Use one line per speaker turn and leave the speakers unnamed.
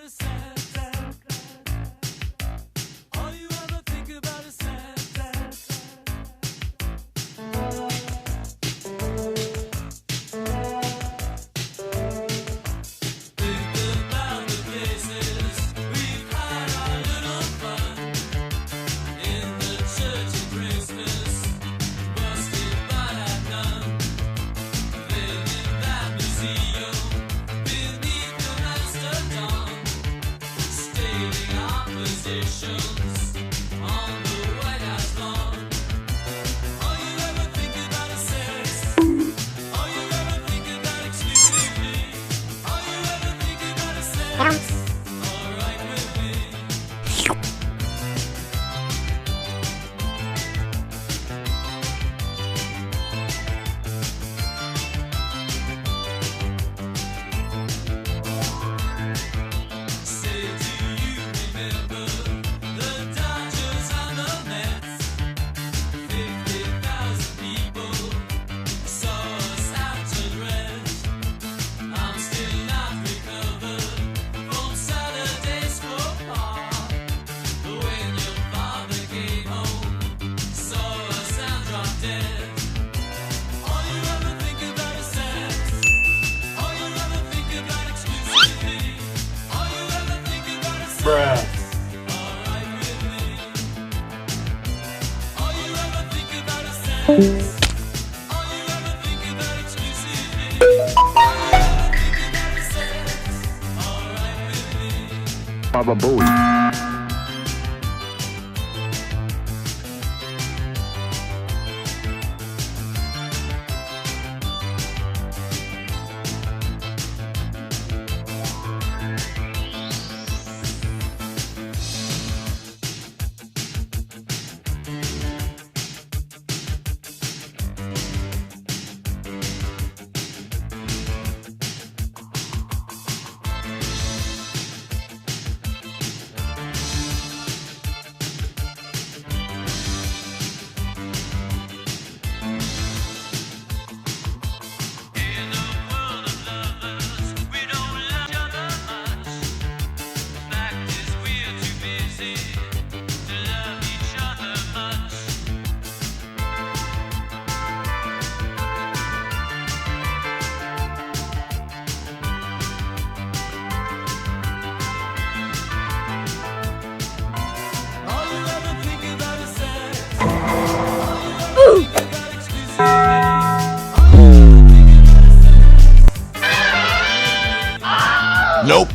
about a Santa? All you ever think about is Santa. Think about the places we've had our little fun. In the church of Christmas, busted but had none. Then in that museum, beneath the master dawn, stating our positions on the White House lawn. All you ever think about is sex. All you ever think about exclusively. All you ever think about is sex. Alright with me. Say, do you remember the Dodgers and the Mets? 50,000 people saw us out to dress. I'm still not recovered from Saturday's faux pas. When your father came home, saw us and dropped dead. All you ever think about is sex. All you ever think about exclusively. All you ever think about is sex.
Bruh.
Alright with me. All you ever think about is sex. All you ever think about exclusively. All you ever think about is sex. Alright with me.
Baba Booey.
In a world of lovers, we don't love each other much. Fact is, we're too busy to love each other much. All you ever think about is sex. All you ever think about exclusively. All you ever think about is sex.
Nope.